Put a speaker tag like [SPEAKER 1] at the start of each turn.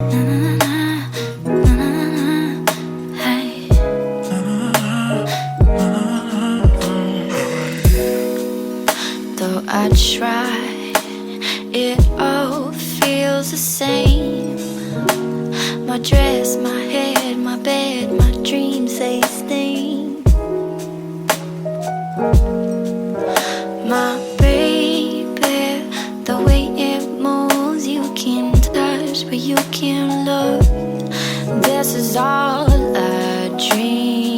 [SPEAKER 1] Hey. Though I try, it all feels the same. My dress, my head, my bed, my dreams, they sting. My baby, the way it moves, you can touch, but you can't look. This is all a dream.